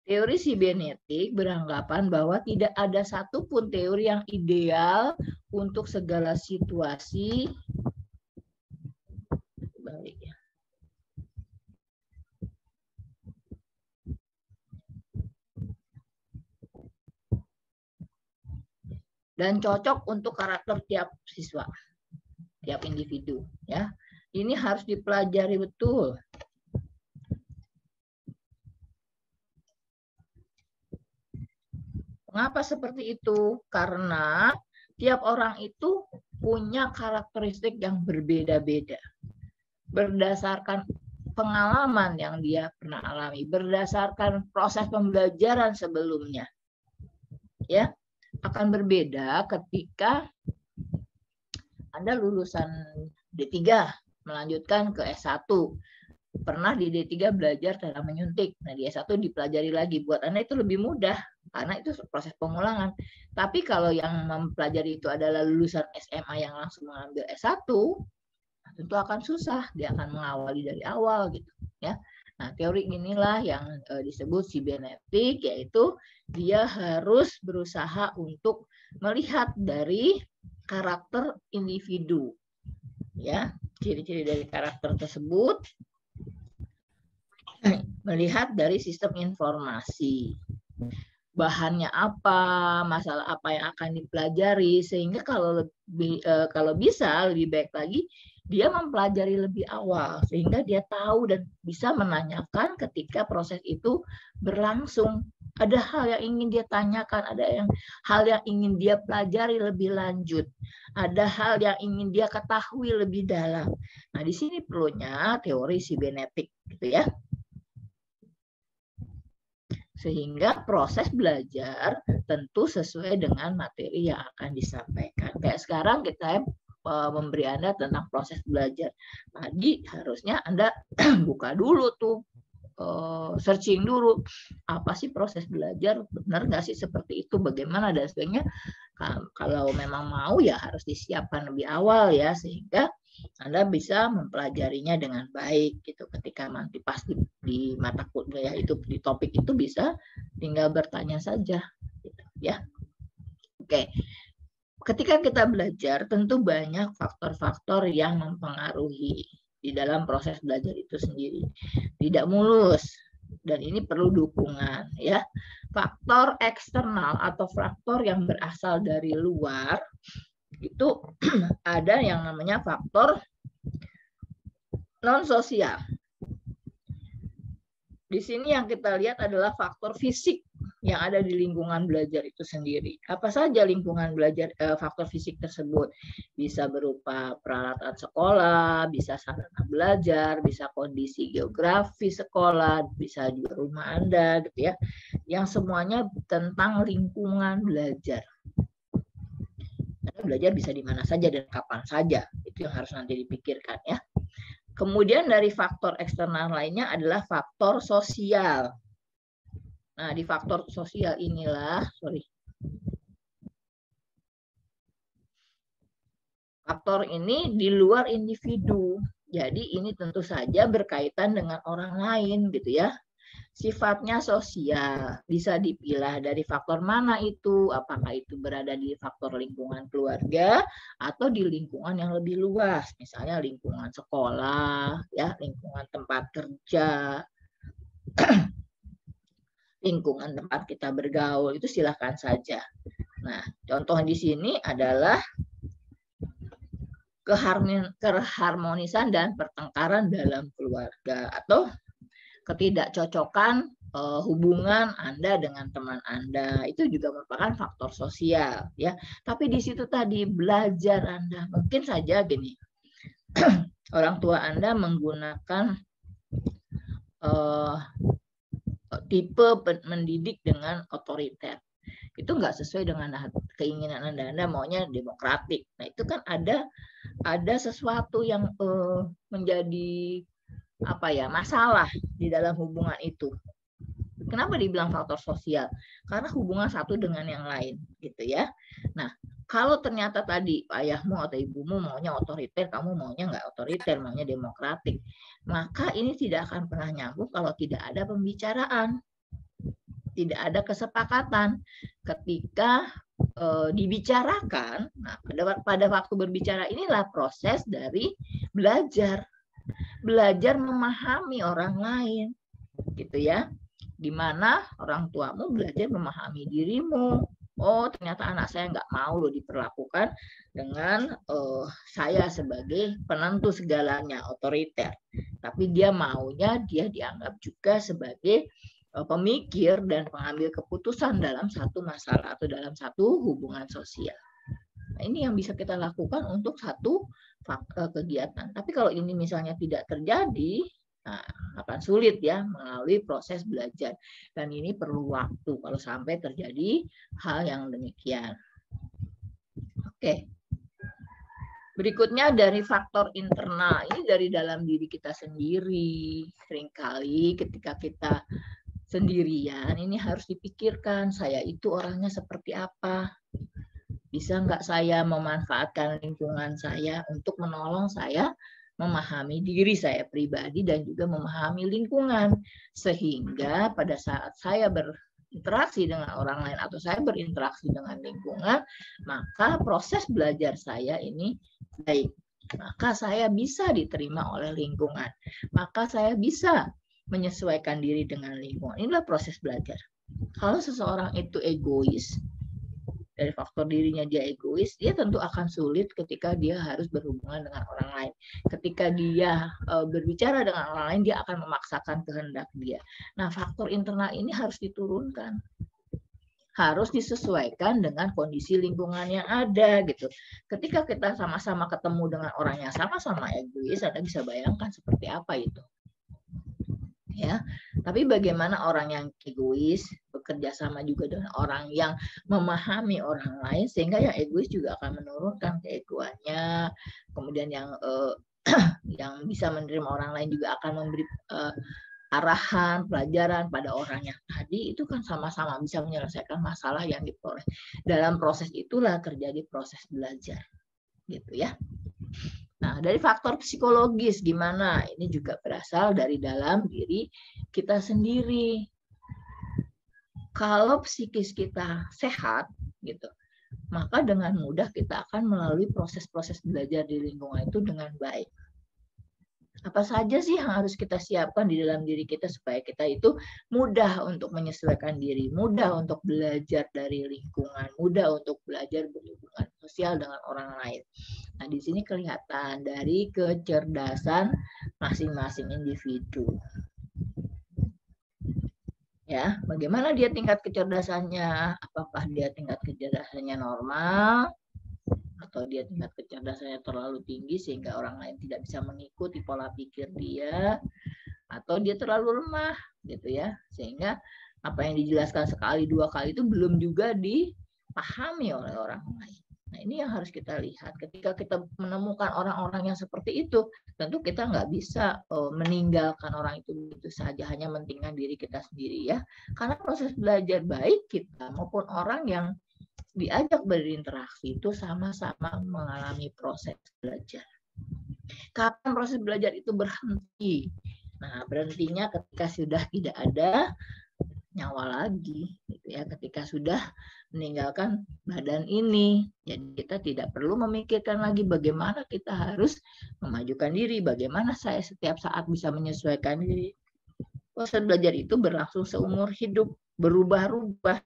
Teori sibernetik beranggapan bahwa tidak ada satupun teori yang ideal untuk segala situasi. Dan cocok untuk karakter tiap siswa, tiap individu, ya. Ini harus dipelajari betul. Mengapa seperti itu? Karena tiap orang itu punya karakteristik yang berbeda-beda. Berdasarkan pengalaman yang dia pernah alami, berdasarkan proses pembelajaran sebelumnya. Ya, akan berbeda ketika Anda lulusan D3 melanjutkan ke S1. Pernah di D3 belajar cara menyuntik. Nah, di S1 dipelajari lagi. Buat Anda itu lebih mudah karena itu proses pengulangan. Tapi kalau yang mempelajari itu adalah lulusan SMA yang langsung mengambil S1, tentu akan susah. Dia akan mengawali dari awal gitu, ya. Nah, teori inilah yang disebut sibernetik, yaitu dia harus berusaha untuk melihat dari karakter individu, ya. Ciri-ciri dari karakter tersebut, melihat dari sistem informasi, bahannya apa, masalah apa yang akan dipelajari, sehingga kalau bisa lebih baik lagi dia mempelajari lebih awal sehingga dia tahu dan bisa menanyakan ketika proses itu berlangsung. Ada hal yang ingin dia tanyakan, ada hal yang ingin dia pelajari lebih lanjut, ada hal yang ingin dia ketahui lebih dalam. Nah, di sini perlunya teori sibernetik, gitu ya. Sehingga proses belajar tentu sesuai dengan materi yang akan disampaikan. Kayak sekarang kita memberi Anda tentang proses belajar. Tadi harusnya Anda buka dulu tuh, searching dulu. Apa sih proses belajar? Benar nggak sih seperti itu? Bagaimana dan sebagainya? Kalau memang mau ya harus disiapkan lebih awal ya, sehingga Anda bisa mempelajarinya dengan baik gitu. Ketika nanti pasti di mata kuliah itu, di topik itu, bisa tinggal bertanya saja gitu, ya. Oke. Ketika kita belajar, tentu banyak faktor-faktor yang mempengaruhi di dalam proses belajar itu sendiri. Tidak mulus, dan ini perlu dukungan, ya. Faktor eksternal atau faktor yang berasal dari luar, itu ada yang namanya faktor non-sosial. Di sini yang kita lihat adalah faktor fisik yang ada di lingkungan belajar itu sendiri. Apa saja lingkungan belajar, faktor fisik tersebut? Bisa berupa peralatan sekolah, bisa sarana belajar, bisa kondisi geografi sekolah, bisa juga rumah Anda, gitu ya. Yang semuanya tentang lingkungan belajar. Karena belajar bisa di mana saja dan kapan saja. Itu yang harus nanti dipikirkan, ya. Kemudian dari faktor eksternal lainnya adalah faktor sosial. Nah, di faktor sosial inilah, faktor ini di luar individu. Jadi ini tentu saja berkaitan dengan orang lain gitu ya. Sifatnya sosial, bisa dipilah dari faktor mana itu, apakah itu berada di faktor lingkungan keluarga atau di lingkungan yang lebih luas, misalnya lingkungan sekolah, ya, lingkungan tempat kerja, lingkungan tempat kita bergaul, itu silakan saja. Nah, contoh di sini adalah keharmonisan dan pertengkaran dalam keluarga atau ketidakcocokan hubungan Anda dengan teman Anda, itu juga merupakan faktor sosial, ya. Tapi di situ tadi belajar Anda, mungkin saja gini, orang tua Anda menggunakan tipe mendidik dengan otoriter. Itu nggak sesuai dengan keinginan Anda. Anda maunya demokratik. Nah, itu kan ada sesuatu yang menjadi masalah di dalam hubungan itu. Kenapa dibilang faktor sosial? Karena hubungan satu dengan yang lain, gitu ya. Nah, Kalau ternyata tadi ayahmu atau ibumu maunya otoriter, kamu maunya nggak otoriter, maunya demokratik, maka ini tidak akan pernah nyambung kalau tidak ada pembicaraan, tidak ada kesepakatan. Ketika dibicarakan, nah pada waktu berbicara inilah proses dari belajar memahami orang lain, gitu ya. Dimana orang tuamu belajar memahami dirimu. Oh, ternyata anak saya nggak mau loh diperlakukan dengan saya sebagai penentu segalanya, otoriter. Tapi dia maunya dia dianggap juga sebagai pemikir dan pengambil keputusan dalam satu masalah atau dalam satu hubungan sosial. Nah, ini yang bisa kita lakukan untuk satu kegiatan. Tapi kalau ini misalnya tidak terjadi, nah, akan sulit ya melalui proses belajar, dan ini perlu waktu kalau sampai terjadi hal yang demikian. Oke. Berikutnya dari faktor internal, ini dari dalam diri kita sendiri. Seringkali ketika kita sendirian ini harus dipikirkan, saya itu orangnya seperti apa, bisa nggak saya memanfaatkan lingkungan saya untuk menolong saya memahami diri saya pribadi dan juga memahami lingkungan, sehingga pada saat saya berinteraksi dengan orang lain atau saya berinteraksi dengan lingkungan, maka proses belajar saya ini baik, maka saya bisa diterima oleh lingkungan, maka saya bisa menyesuaikan diri dengan lingkungan. Inilah proses belajar. Kalau seseorang itu egois, dari faktor dirinya dia egois, dia tentu akan sulit ketika dia harus berhubungan dengan orang lain. Ketika dia berbicara dengan orang lain, dia akan memaksakan kehendak dia. Nah, faktor internal ini harus diturunkan, harus disesuaikan dengan kondisi lingkungan yang ada gitu. Ketika kita sama-sama ketemu dengan orang yang sama-sama egois, Anda bisa bayangkan seperti apa itu. Ya, tapi bagaimana orang yang egois bekerja sama juga dengan orang yang memahami orang lain, sehingga yang egois juga akan menurunkan keegoannya. Kemudian yang yang bisa menerima orang lain juga akan memberi arahan, pelajaran pada orang yang tadi, itu kan sama-sama bisa menyelesaikan masalah yang diperoleh. Dalam proses itulah terjadi proses belajar, gitu ya. Nah, dari faktor psikologis gimana? Ini juga berasal dari dalam diri kita sendiri. Kalau psikis kita sehat, gitu, maka dengan mudah kita akan melalui proses-proses belajar di lingkungan itu dengan baik. Apa saja sih yang harus kita siapkan di dalam diri kita supaya kita itu mudah untuk menyesuaikan diri, mudah untuk belajar dari lingkungan, mudah untuk belajar berhubungan sosial dengan orang lain. Nah, di sini kelihatan dari kecerdasan masing-masing individu. Ya, bagaimana dia tingkat kecerdasannya? Apakah dia tingkat kecerdasannya normal? Atau dia tingkat kecerdasannya terlalu tinggi sehingga orang lain tidak bisa mengikuti pola pikir dia, atau dia terlalu lemah gitu ya, sehingga apa yang dijelaskan sekali dua kali itu belum juga dipahami oleh orang lain. Nah, ini yang harus kita lihat. Ketika kita menemukan orang-orang yang seperti itu, tentu kita nggak bisa meninggalkan orang itu begitu saja, hanya mentingkan diri kita sendiri ya. Karena proses belajar baik kita maupun orang yang diajak berinteraksi itu sama-sama mengalami proses belajar. Kapan proses belajar itu berhenti? Nah, berhentinya ketika sudah tidak ada nyawa lagi, gitu ya. Ketika sudah meninggalkan badan ini, jadi kita tidak perlu memikirkan lagi bagaimana kita harus memajukan diri, bagaimana saya setiap saat bisa menyesuaikan diri. Proses belajar itu berlangsung seumur hidup, berubah-ubah,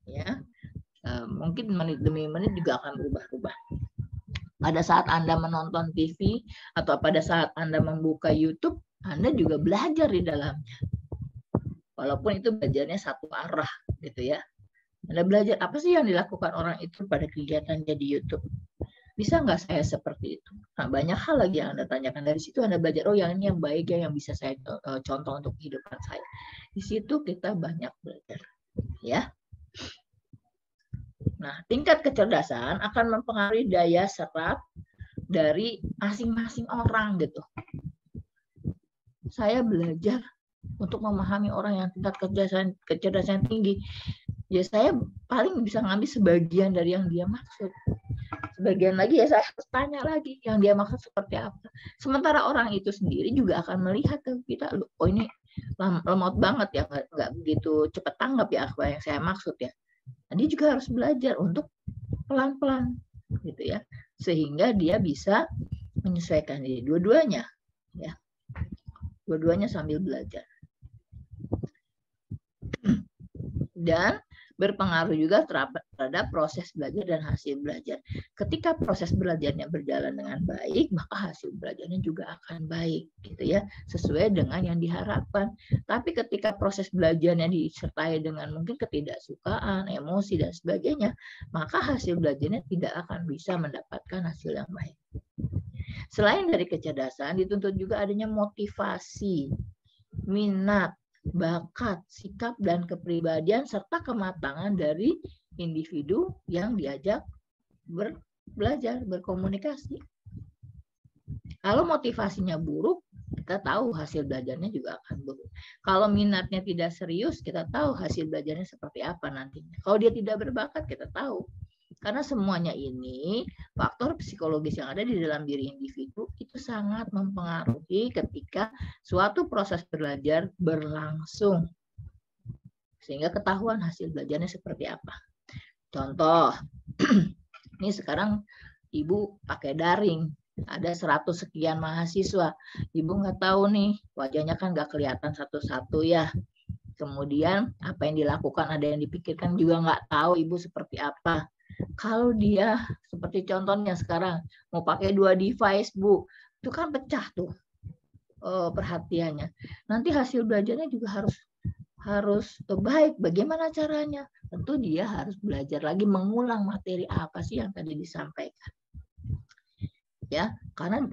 ya. Mungkin menit demi menit juga akan berubah-ubah. Pada saat Anda menonton TV atau pada saat Anda membuka YouTube, Anda juga belajar di dalamnya. Walaupun itu belajarnya satu arah gitu ya. Anda belajar apa sih yang dilakukan orang itu pada kegiatannya di YouTube. Bisa nggak saya seperti itu? Nah, banyak hal lagi yang Anda tanyakan. Dari situ Anda belajar, oh yang ini yang baik ya, yang bisa saya contoh untuk kehidupan saya. Di situ kita banyak belajar. Ya. Nah, tingkat kecerdasan akan mempengaruhi daya serap dari masing-masing orang gitu. Saya belajar untuk memahami orang yang tingkat kecerdasan tinggi. ya saya paling bisa ngambil sebagian dari yang dia maksud. Sebagian lagi ya saya harus tanya lagi yang dia maksud seperti apa. Sementara orang itu sendiri juga akan melihat ke kita, oh ini lemot banget ya, nggak begitu cepat tanggap ya apa yang saya maksud ya. Nah, dia juga harus belajar untuk pelan-pelan gitu ya, sehingga dia bisa menyesuaikan diri dua-duanya ya, dua-duanya sambil belajar. Dan berpengaruh juga terhadap proses belajar dan hasil belajar. Ketika proses belajarnya berjalan dengan baik, maka hasil belajarnya juga akan baik, gitu ya, sesuai dengan yang diharapkan. Tapi ketika proses belajarnya disertai dengan mungkin ketidaksukaan, emosi dan sebagainya, maka hasil belajarnya tidak akan bisa mendapatkan hasil yang baik. Selain dari kecerdasan, dituntut juga adanya motivasi, minat, bakat, sikap, dan kepribadian serta kematangan dari individu yang diajak belajar, berkomunikasi. Kalau motivasinya buruk, kita tahu hasil belajarnya juga akan buruk. Kalau minatnya tidak serius, kita tahu hasil belajarnya seperti apa nantinya. Kalau dia tidak berbakat, kita tahu. Karena semuanya ini faktor psikologis yang ada di dalam diri individu itu sangat mempengaruhi ketika suatu proses belajar berlangsung. Sehingga ketahuan hasil belajarnya seperti apa. Contoh, ini sekarang ibu pakai daring, ada 100 sekian mahasiswa. Ibu nggak tahu nih, wajahnya kan nggak kelihatan satu-satu ya. Kemudian apa yang dilakukan, ada yang dipikirkan juga nggak tahu ibu seperti apa. Kalau dia seperti contohnya sekarang mau pakai 2 device Bu, itu kan pecah tuh perhatiannya. Nanti hasil belajarnya juga harus baik. Bagaimana caranya? Tentu dia harus belajar lagi, mengulang materi apa sih yang tadi disampaikan. Ya, karena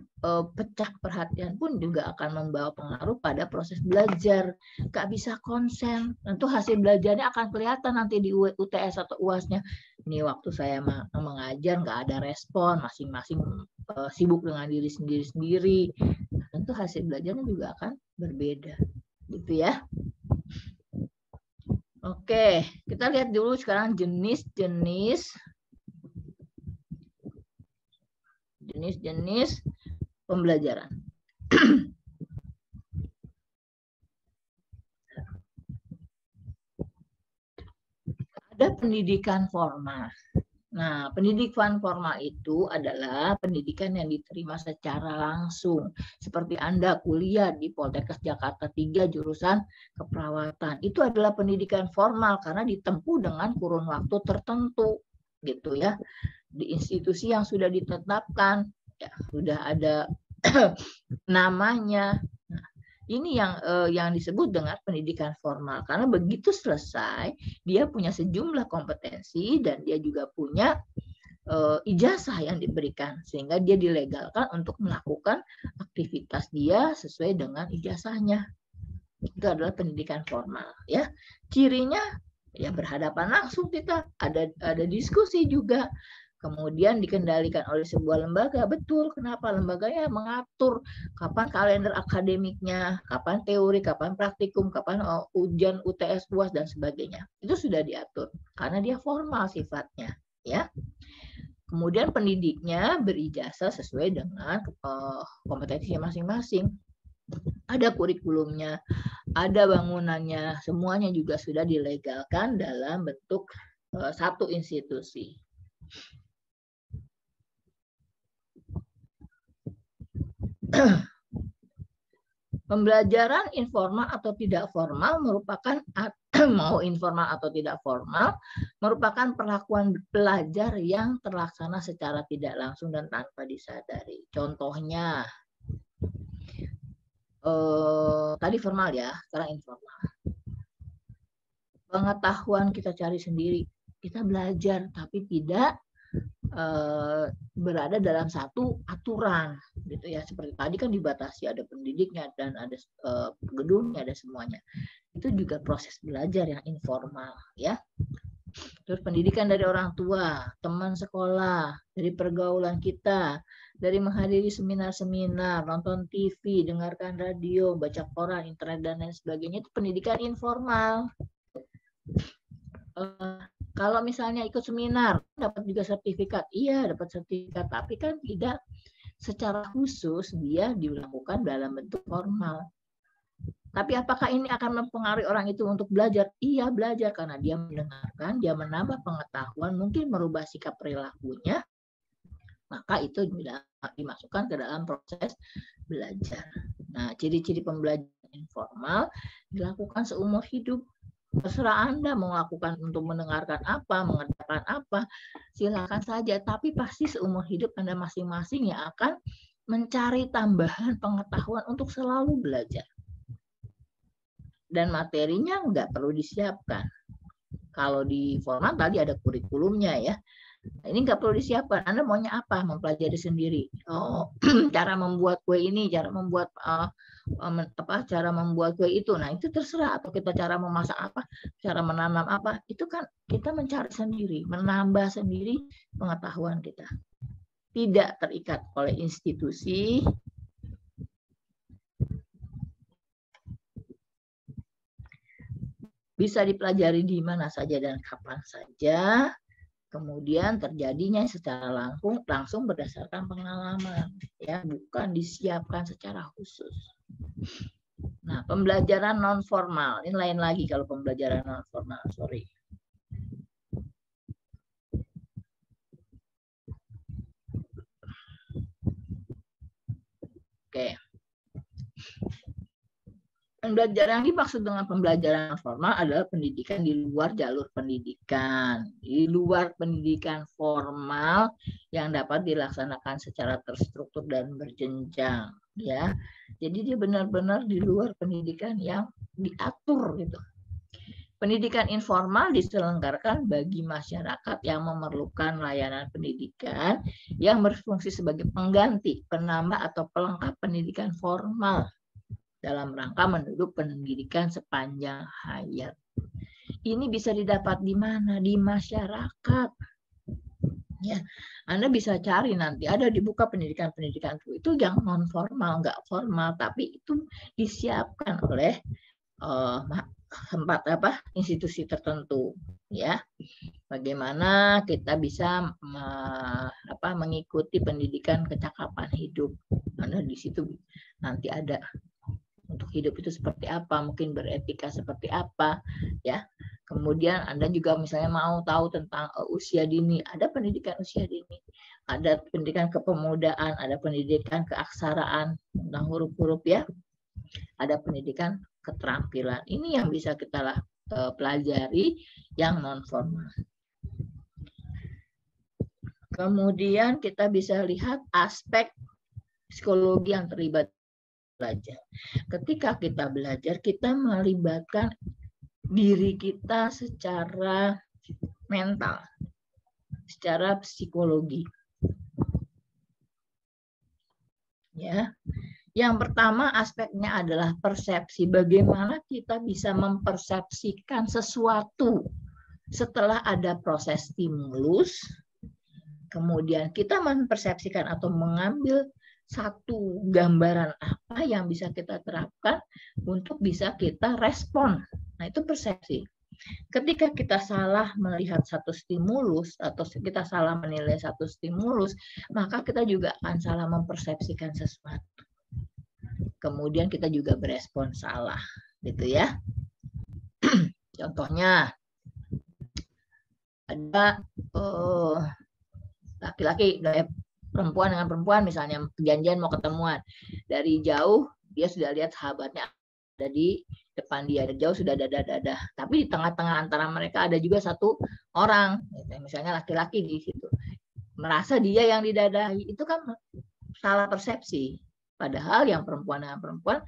pecah perhatian pun juga akan membawa pengaruh pada proses belajar. Gak bisa konsen, tentu hasil belajarnya akan kelihatan nanti di UTS atau UAS-nya. Ini waktu saya mengajar nggak ada respon, masing-masing sibuk dengan diri sendiri. Tentu hasil belajarnya juga akan berbeda, gitu ya. Oke, kita lihat dulu sekarang jenis-jenis pembelajaran. Ada pendidikan formal. Nah, pendidikan formal itu adalah pendidikan yang diterima secara langsung. Seperti Anda kuliah di Poltekkes Jakarta 3 jurusan keperawatan. Itu adalah pendidikan formal karena ditempuh dengan kurun waktu tertentu, gitu ya. Di institusi yang sudah ditetapkan, ya, sudah ada namanya. Nah, ini yang disebut dengan pendidikan formal, karena begitu selesai dia punya sejumlah kompetensi dan dia juga punya ijazah yang diberikan, sehingga dia dilegalkan untuk melakukan aktivitas dia sesuai dengan ijazahnya. Itu adalah pendidikan formal, ya. Cirinya ya berhadapan langsung, kita ada diskusi juga. Kemudian dikendalikan oleh sebuah lembaga. Betul, kenapa? Lembaganya mengatur kapan kalender akademiknya, kapan teori, kapan praktikum, kapan ujian UTS, UAS, dan sebagainya. Itu sudah diatur, karena dia formal sifatnya, ya. Kemudian pendidiknya berijazah sesuai dengan kompetensinya masing-masing. Ada kurikulumnya, ada bangunannya, semuanya juga sudah dilegalkan dalam bentuk satu institusi. Pembelajaran informal atau tidak formal merupakan mau informal atau tidak formal merupakan perlakuan belajar yang terlaksana secara tidak langsung dan tanpa disadari. Contohnya tadi formal ya, sekarang informal. Pengetahuan kita cari sendiri, kita belajar tapi tidak berada dalam satu aturan, gitu ya. Seperti tadi kan dibatasi, ada pendidiknya dan ada gedungnya, ada semuanya. Itu juga proses belajar yang informal, ya. Terus pendidikan dari orang tua, teman sekolah, dari pergaulan kita, dari menghadiri seminar-seminar, nonton TV, dengarkan radio, baca koran, internet dan lain sebagainya, itu pendidikan informal. Kalau misalnya ikut seminar dapat juga sertifikat, iya dapat sertifikat, tapi kan tidak secara khusus dia dilakukan dalam bentuk formal. Tapi apakah ini akan mempengaruhi orang itu untuk belajar? Iya belajar, karena dia mendengarkan, dia menambah pengetahuan, mungkin merubah sikap perilakunya, maka itu dimasukkan ke dalam proses belajar. Nah, ciri-ciri pembelajaran informal dilakukan seumur hidup. Terserah Anda mau lakukan untuk mendengarkan apa, mengerjakan apa, silakan saja. Tapi pasti seumur hidup Anda masing-masing yang akan mencari tambahan pengetahuan untuk selalu belajar. Dan materinya nggak perlu disiapkan. Kalau di formal tadi ada kurikulumnya ya. Nah, ini nggak perlu disiapkan. Anda maunya apa? Mempelajari sendiri. Oh, cara membuat kue ini, cara membuat cara membuat kue itu. Nah, itu terserah. Atau kita cara memasak apa, cara menanam apa. Itu kan kita mencari sendiri, menambah sendiri pengetahuan kita. Tidak terikat oleh institusi. Bisa dipelajari di mana saja dan kapan saja. Kemudian terjadinya secara langsung berdasarkan pengalaman, ya, bukan disiapkan secara khusus. Nah, pembelajaran non formal ini lain lagi kalau pembelajaran non formal, sorry. Oke. Pembelajaran yang dimaksud dengan pembelajaran formal adalah pendidikan di luar jalur pendidikan, di luar pendidikan formal yang dapat dilaksanakan secara terstruktur dan berjenjang, ya. Jadi dia benar-benar di luar pendidikan yang diatur gitu. Pendidikan informal diselenggarakan bagi masyarakat yang memerlukan layanan pendidikan yang berfungsi sebagai pengganti, penambah atau pelengkap pendidikan formal dalam rangka mendukung pendidikan sepanjang hayat. Ini bisa didapat di mana? Di masyarakat. Ya, Anda bisa cari nanti ada dibuka pendidikan-pendidikan itu yang non formal, nggak formal, tapi itu disiapkan oleh tempat institusi tertentu, ya. Bagaimana kita bisa mengikuti pendidikan kecakapan hidup. Karena di situ nanti ada untuk hidup itu seperti apa, mungkin beretika seperti apa, ya. Kemudian Anda juga misalnya mau tahu tentang usia dini, ada pendidikan usia dini, ada pendidikan kepemudaan, ada pendidikan keaksaraan tentang huruf-huruf, ya. Ada pendidikan keterampilan. Ini yang bisa kita pelajari yang non formal. Kemudian kita bisa lihat aspek psikologi yang terlibat belajar. Ketika kita belajar, kita melibatkan diri kita secara mental, secara psikologi. Ya. Yang pertama aspeknya adalah persepsi. Bagaimana kita bisa mempersepsikan sesuatu setelah ada proses stimulus, kemudian kita mempersepsikan atau mengambil satu gambaran apa yang bisa kita terapkan untuk bisa kita respon. Nah, itu persepsi. Ketika kita salah melihat satu stimulus atau kita salah menilai satu stimulus, maka kita juga akan salah mempersepsikan sesuatu. Kemudian kita juga berespon salah, gitu ya. Contohnya ada laki-laki perempuan dengan perempuan misalnya perjanjian mau ketemuan, dari jauh dia sudah lihat sahabatnya ada di depan dia, dari jauh sudah dadah-dadah, tapi di tengah-tengah antara mereka ada juga satu orang, misalnya laki-laki di situ, merasa dia yang didadahi, itu kan salah persepsi. Padahal yang perempuan dengan perempuan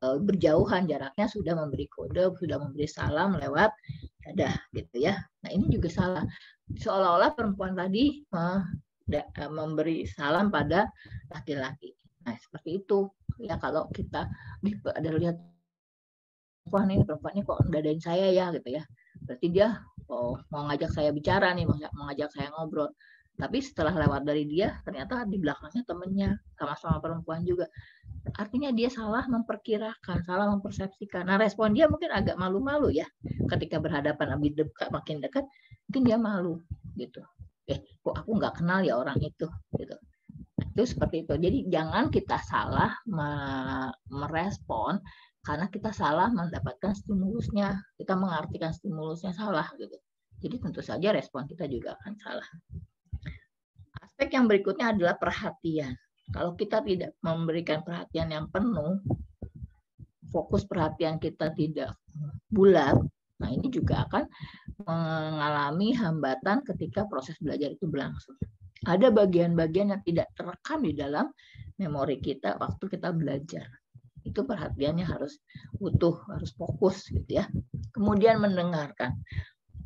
berjauhan jaraknya sudah memberi kode, sudah memberi salam lewat dadah, gitu ya. Nah, ini juga salah. Seolah-olah perempuan tadi memberi salam pada laki-laki. Nah, seperti itu. Ya, kalau kita ada lihat perempuan ini kok dadain saya ya, gitu ya. Berarti dia mau ngajak saya bicara nih, mau ngajak saya ngobrol. Tapi setelah lewat dari dia, ternyata di belakangnya temennya sama-sama perempuan juga. Artinya dia salah memperkirakan, salah mempersepsikan. Nah, respon dia mungkin agak malu-malu ya. Ketika berhadapan lebih dekat, makin dekat, mungkin dia malu gitu. Kok aku nggak kenal ya orang itu gitu. Itu seperti itu. Jadi jangan kita salah merespon karena kita salah mendapatkan stimulusnya. Kita mengartikan stimulusnya salah gitu. Jadi tentu saja respon kita juga akan salah. Aspek yang berikutnya adalah perhatian. Kalau kita tidak memberikan perhatian yang penuh, fokus perhatian kita tidak bulat, nah ini juga akan mengalami hambatan ketika proses belajar itu berlangsung. Ada bagian-bagian yang tidak terekam di dalam memori kita waktu kita belajar. Itu perhatiannya harus utuh, harus fokus gitu ya. Kemudian mendengarkan.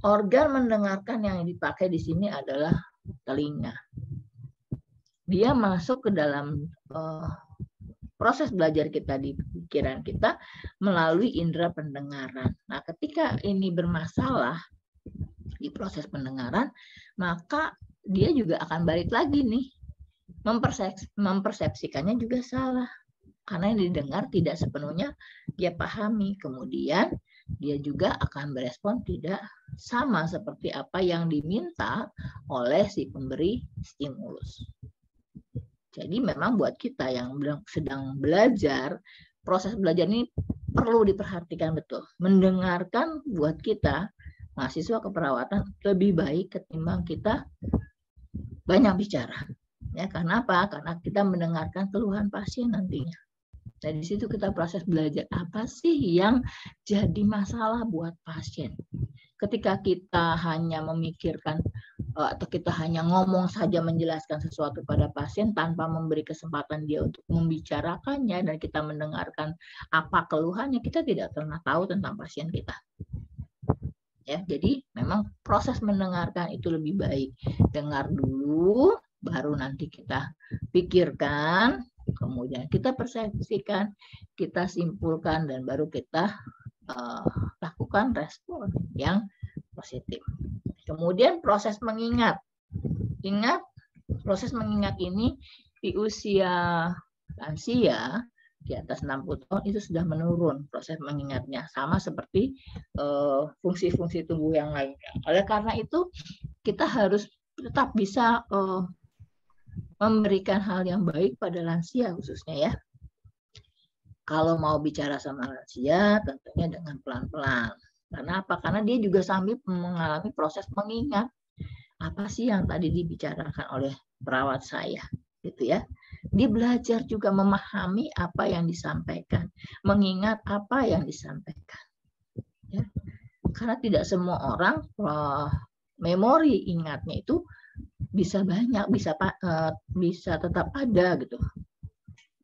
Organ mendengarkan yang dipakai di sini adalah telinga. Dia masuk ke dalam proses belajar kita di pikiran kita melalui indera pendengaran. Nah, ketika ini bermasalah di proses pendengaran, maka dia juga akan balik lagi nih. Mempersepsikannya juga salah. Karena yang didengar tidak sepenuhnya dia pahami. Kemudian dia juga akan berespon tidak sama seperti apa yang diminta oleh si pemberi stimulus. Jadi memang buat kita yang sedang belajar, proses belajar ini perlu diperhatikan betul. Mendengarkan buat kita, mahasiswa keperawatan, lebih baik ketimbang kita banyak bicara. Ya, karena apa? Karena kita mendengarkan keluhan pasien nantinya. Nah, di situ kita proses belajar apa sih yang jadi masalah buat pasien. Ketika kita hanya memikirkan atau kita hanya ngomong saja menjelaskan sesuatu pada pasien tanpa memberi kesempatan dia untuk membicarakannya dan kita mendengarkan apa keluhannya, kita tidak pernah tahu tentang pasien kita. Ya, jadi memang proses mendengarkan itu lebih baik. Dengar dulu, baru nanti kita pikirkan, kemudian kita persepsikan, kita simpulkan, dan baru kita lakukan respon yang positif. Kemudian proses mengingat. Ingat, proses mengingat ini di usia lansia di atas 60 tahun itu sudah menurun proses mengingatnya, sama seperti fungsi-fungsi tubuh yang lainnya. Oleh karena itu kita harus tetap bisa memberikan hal yang baik pada lansia khususnya ya. Kalau mau bicara sama lansia tentunya dengan pelan-pelan. Karena apa? Karena dia juga sambil mengalami proses mengingat apa sih yang tadi dibicarakan oleh perawat saya, gitu ya. Dia belajar juga memahami apa yang disampaikan, mengingat apa yang disampaikan. Ya. Karena tidak semua orang memori ingatnya itu bisa banyak, bisa tetap ada gitu.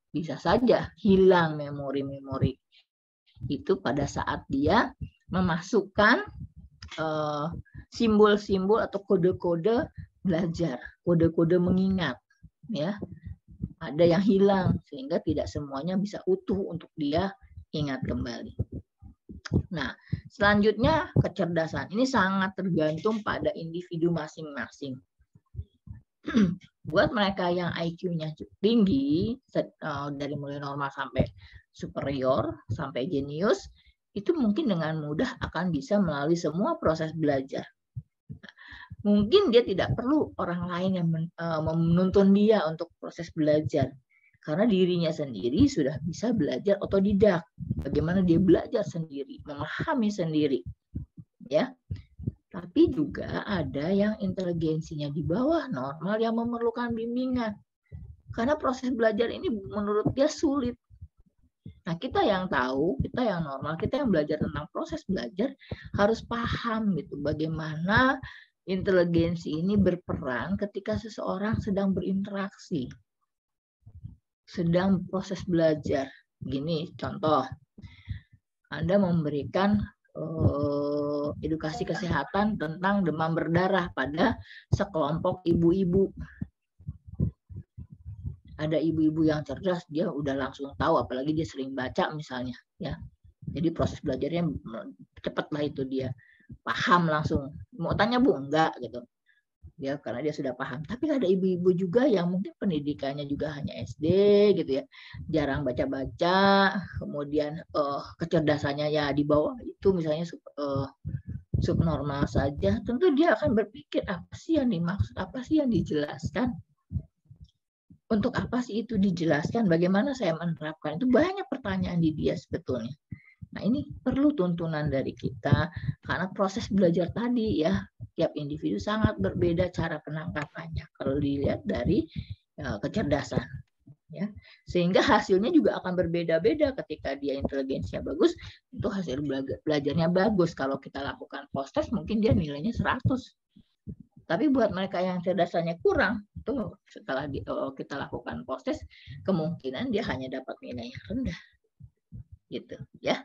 Bisa saja hilang memori-memori itu pada saat dia memasukkan simbol-simbol atau kode-kode belajar, kode-kode mengingat, ya. Ada yang hilang sehingga tidak semuanya bisa utuh untuk dia ingat kembali. Nah, selanjutnya kecerdasan. Ini sangat tergantung pada individu masing-masing. Buat mereka yang IQ-nya tinggi, dari mulai normal sampai superior, sampai jenius, itu mungkin dengan mudah akan bisa melalui semua proses belajar. Mungkin dia tidak perlu orang lain yang menuntun dia untuk proses belajar. Karena dirinya sendiri sudah bisa belajar otodidak. Bagaimana dia belajar sendiri, memahami sendiri. Ya. Tapi juga ada yang inteligensinya di bawah normal yang memerlukan bimbingan. Karena proses belajar ini menurut dia sulit. Nah, kita yang tahu, kita yang normal, kita yang belajar tentang proses belajar harus paham gitu bagaimana inteligensi ini berperan ketika seseorang sedang berinteraksi, sedang proses belajar. Gini, contoh, Anda memberikan edukasi kesehatan tentang demam berdarah pada sekelompok ibu-ibu. Ada ibu-ibu yang cerdas, dia udah langsung tahu, apalagi dia sering baca misalnya, ya. Jadi proses belajarnya cepat lah itu, dia paham langsung. Mau tanya Bu, enggak gitu. Ya, karena dia sudah paham. Tapi ada ibu-ibu juga yang mungkin pendidikannya juga hanya SD gitu ya, jarang baca-baca, kemudian kecerdasannya ya di bawah itu, misalnya subnormal saja. Tentu dia akan berpikir, apa sih yang dimaksud, apa sih yang dijelaskan, untuk apa sih itu dijelaskan, bagaimana saya menerapkan. Itu banyak pertanyaan di dia sebetulnya. Nah, ini perlu tuntunan dari kita, karena proses belajar tadi ya, tiap individu sangat berbeda cara penangkapannya kalau dilihat dari kecerdasan. Ya, sehingga hasilnya juga akan berbeda-beda. Ketika dia inteligensinya bagus, itu hasil belajarnya bagus. Kalau kita lakukan post test, mungkin dia nilainya 100. Tapi buat mereka yang cerdasannya kurang, itu setelah kita lakukan post test, kemungkinan dia hanya dapat nilai yang rendah. Gitu ya.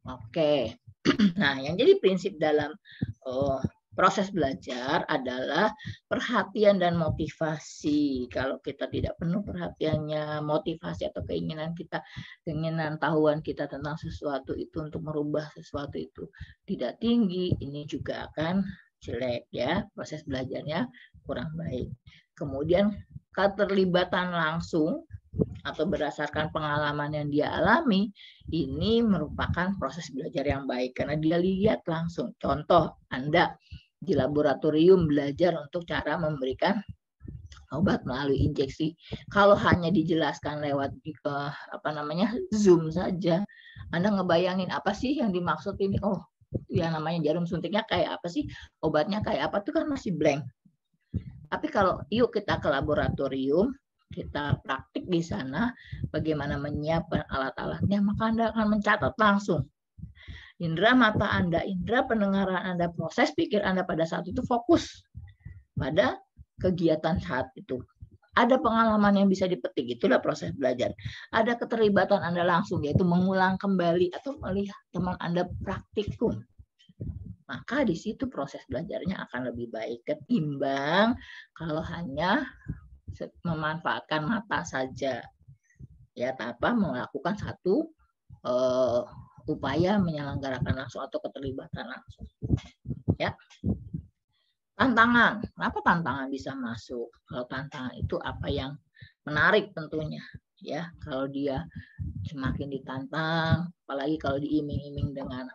Oke, nah yang jadi prinsip dalam proses belajar adalah perhatian dan motivasi. Kalau kita tidak penuh perhatiannya, motivasi atau keinginan kita, keinginan tahuan kita tentang sesuatu itu untuk merubah sesuatu itu tidak tinggi, ini juga akan jelek ya, proses belajarnya kurang baik. Kemudian keterlibatan langsung atau berdasarkan pengalaman yang dia alami, ini merupakan proses belajar yang baik karena dia lihat langsung. Contoh, Anda di laboratorium belajar untuk cara memberikan obat melalui injeksi. Kalau hanya dijelaskan lewat Zoom saja, Anda ngebayangin apa sih yang dimaksud ini? Oh, yang namanya jarum suntiknya kayak apa sih? Obatnya kayak apa? Itu kan masih blank. Tapi kalau yuk kita ke laboratorium, kita praktik di sana, bagaimana menyiapkan alat-alatnya, maka Anda akan mencatat langsung. Indera mata Anda, indera pendengaran Anda, proses pikir Anda pada saat itu fokus pada kegiatan saat itu. Ada pengalaman yang bisa dipetik, itulah proses belajar. Ada keterlibatan Anda langsung, yaitu mengulang kembali atau melihat teman Anda praktikum. Maka di situ proses belajarnya akan lebih baik ketimbang kalau hanya memanfaatkan mata saja ya, tanpa melakukan satu upaya menyelenggarakan langsung atau keterlibatan langsung ya. Tantangan, kenapa tantangan bisa masuk? Kalau tantangan itu apa yang menarik tentunya ya, kalau dia semakin ditantang, apalagi kalau diiming-iming dengan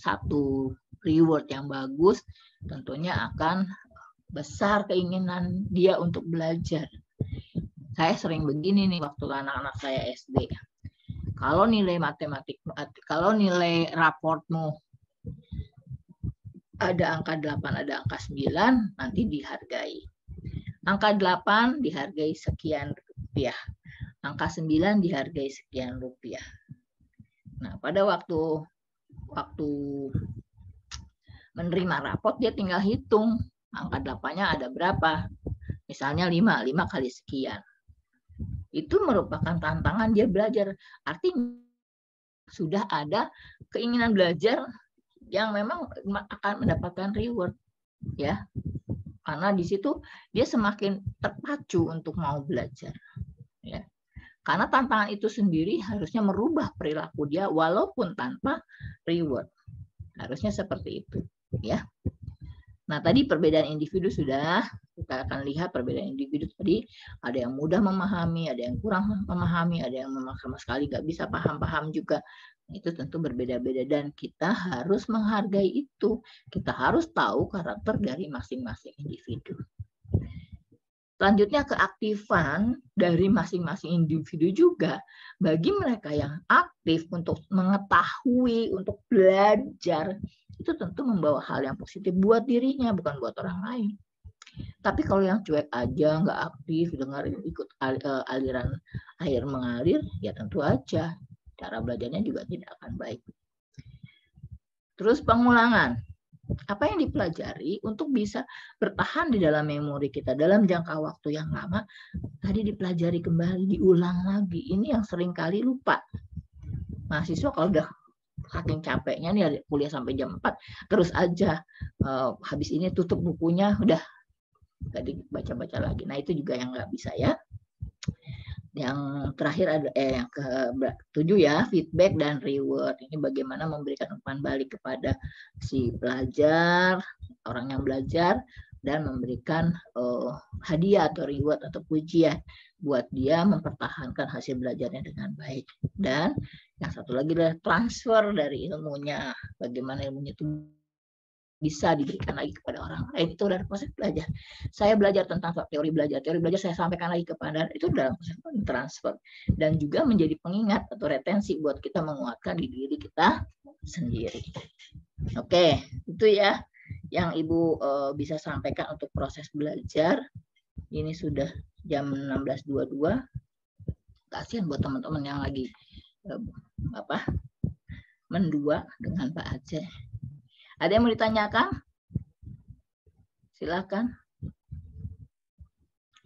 satu reward yang bagus, tentunya akan besar keinginan dia untuk belajar. Saya sering begini nih waktu anak-anak saya SD. Kalau nilai matematik, kalau nilai raportmu ada angka 8, ada angka 9, nanti dihargai. Angka 8 dihargai sekian rupiah. Angka 9 dihargai sekian rupiah. Nah, pada waktu menerima raport, dia tinggal hitung angka 8-nya ada berapa. Misalnya 5 kali sekian. Itu merupakan tantangan dia belajar. Artinya sudah ada keinginan belajar yang memang akan mendapatkan reward ya. Karena di situ dia semakin terpacu untuk mau belajar ya. Karena tantangan itu sendiri harusnya merubah perilaku dia walaupun tanpa reward. Harusnya seperti itu ya. Nah, tadi perbedaan individu sudah kita akan lihat. Perbedaan individu tadi ada yang mudah memahami, ada yang kurang memahami, ada yang memang sama sekali nggak bisa paham-paham juga. Itu tentu berbeda-beda dan kita harus menghargai itu. Kita harus tahu karakter dari masing-masing individu. Selanjutnya keaktifan dari masing-masing individu juga. Bagi mereka yang aktif untuk mengetahui, untuk belajar, itu tentu membawa hal yang positif buat dirinya, bukan buat orang lain. Tapi kalau yang cuek aja, nggak aktif, dengerin ikut aliran air mengalir, ya tentu aja cara belajarnya juga tidak akan baik. Terus pengulangan. Apa yang dipelajari untuk bisa bertahan di dalam memori kita dalam jangka waktu yang lama, tadi dipelajari kembali, diulang lagi. Ini yang sering kali lupa. Mahasiswa kalau udah saking capeknya nih kuliah sampai jam 4, terus aja habis ini tutup bukunya, udah nggak dibaca-baca lagi. Nah, itu juga yang nggak bisa ya. Yang terakhir ada yang ke-7 ya, feedback dan reward. Ini bagaimana memberikan umpan balik kepada si pelajar, orang yang belajar, dan memberikan hadiah atau reward atau pujian buat dia mempertahankan hasil belajarnya dengan baik. Dan yang satu lagi adalah transfer dari ilmunya, bagaimana ilmunya itu bisa diberikan lagi kepada orang lain. Itu dari proses belajar. Saya belajar tentang teori belajar saya sampaikan lagi kepada, itu dalam proses transfer, dan juga menjadi pengingat atau retensi buat kita menguatkan di diri kita sendiri. Oke, itu ya yang Ibu bisa sampaikan untuk proses belajar. Ini sudah jam 16.22. Kasihan buat teman-teman yang lagi mendua dengan Pak Aceh. Ada yang mau ditanyakan? Silakan.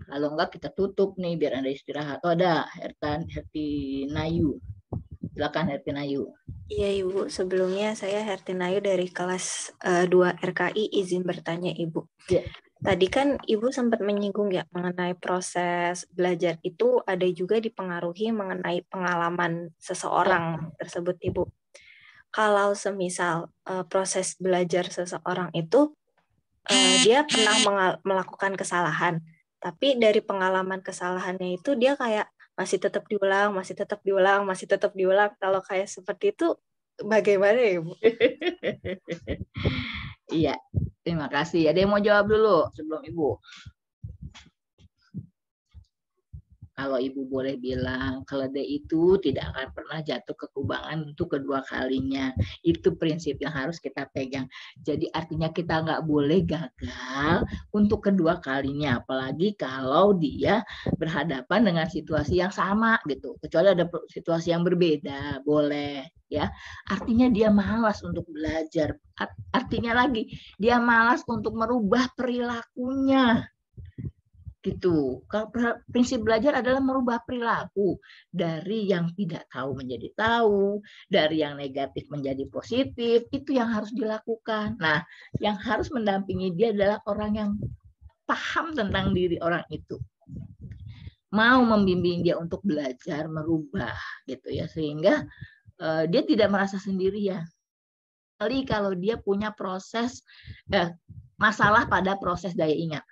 Kalau enggak kita tutup nih biar Anda istirahat. Oh, ada Hertinayu. Silakan Hertinayu. Iya Ibu, sebelumnya saya Hertinayu dari kelas 2 RKI, izin bertanya Ibu. Ya. Tadi kan Ibu sempat menyinggung ya mengenai proses belajar itu ada juga dipengaruhi mengenai pengalaman seseorang tersebut Ibu. Kalau semisal proses belajar seseorang itu dia pernah melakukan kesalahan, tapi dari pengalaman kesalahannya itu dia kayak masih tetap diulang, masih tetap diulang, masih tetap diulang. Kalau kayak seperti itu bagaimana ya Ibu? Iya, terima kasih. Ada yang mau jawab dulu sebelum Ibu? Kalau Ibu boleh bilang, keledai itu tidak akan pernah jatuh ke kubangan untuk kedua kalinya. Itu prinsip yang harus kita pegang. Jadi artinya kita nggak boleh gagal untuk kedua kalinya. Apalagi kalau dia berhadapan dengan situasi yang sama gitu. Kecuali ada situasi yang berbeda, boleh. Ya, artinya dia malas untuk belajar. Artinya lagi, dia malas untuk merubah perilakunya. Gitu. Kalau prinsip belajar adalah merubah perilaku dari yang tidak tahu menjadi tahu, dari yang negatif menjadi positif, itu yang harus dilakukan. Nah, yang harus mendampingi dia adalah orang yang paham tentang diri orang itu. Mau membimbing dia untuk belajar, merubah gitu ya, sehingga dia tidak merasa sendirian. Kali kalau dia punya proses masalah pada proses daya ingat.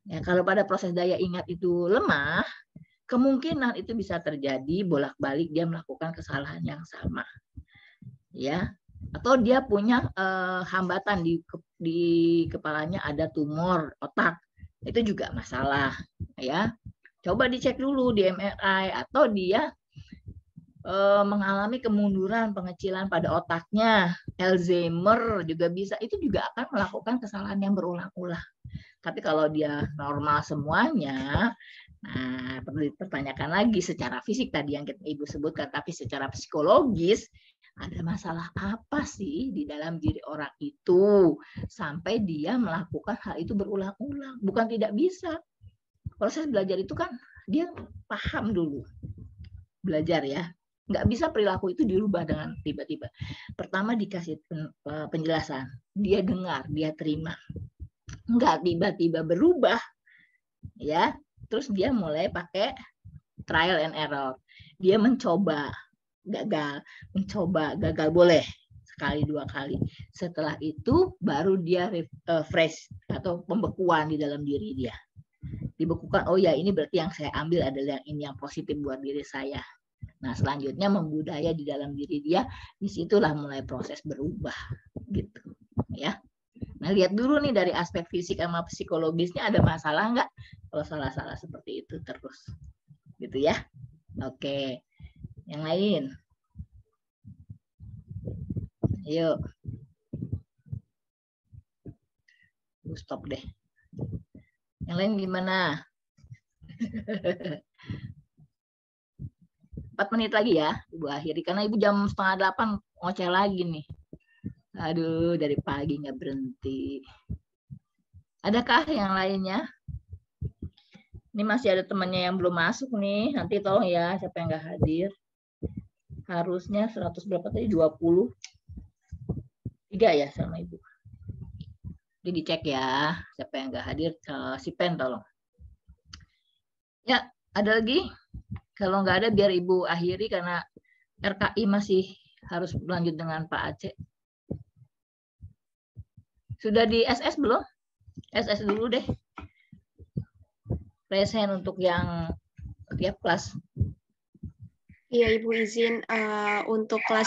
Ya, kalau pada proses daya ingat itu lemah, kemungkinan itu bisa terjadi bolak-balik dia melakukan kesalahan yang sama. Ya, atau dia punya hambatan di kepalanya, ada tumor otak. Itu juga masalah, ya. Coba dicek dulu di MRI, atau dia mengalami kemunduran, pengecilan pada otaknya, Alzheimer juga bisa. Itu juga akan melakukan kesalahan yang berulang-ulang. Tapi kalau dia normal semuanya, nah perlu dipertanyakan lagi secara fisik tadi yang Ibu sebutkan, tapi secara psikologis ada masalah apa sih di dalam diri orang itu sampai dia melakukan hal itu berulang-ulang? Bukan tidak bisa. Proses belajar itu kan dia paham dulu belajar ya. Nggak bisa perilaku itu dirubah dengan tiba-tiba. Pertama dikasih penjelasan, dia dengar, dia terima. Nggak tiba-tiba berubah, ya. Terus dia mulai pakai trial and error. Dia mencoba, gagal boleh sekali dua kali. Setelah itu baru dia fresh atau pembekuan di dalam diri dia. Dibekukan, oh ya ini berarti yang saya ambil adalah ini yang positif buat diri saya. Nah selanjutnya membudaya di dalam diri dia, disitulah mulai proses berubah, gitu, ya. Nah, lihat dulu nih dari aspek fisik sama psikologisnya ada masalah nggak? Kalau salah-salah seperti itu terus. Gitu ya. Oke. Yang lain. Yuk. Stop deh. Yang lain gimana? 4 menit lagi ya, Ibu akhiri. Karena Ibu jam 7:30 ngoceh lagi nih. Aduh, dari pagi nggak berhenti. Adakah yang lainnya? Ini masih ada temannya yang belum masuk nih. Nanti tolong ya, siapa yang nggak hadir. Harusnya 100 berapa tadi? 20. 3 ya sama Ibu. Jadi dicek ya, siapa yang nggak hadir. Si Pen tolong. Ya, ada lagi? Kalau nggak ada biar Ibu akhiri karena RKI masih harus lanjut dengan Pak Aceh. Sudah di SS belum? SS dulu deh. Raise hand untuk yang tiap kelas. Iya, Ibu izin untuk kelas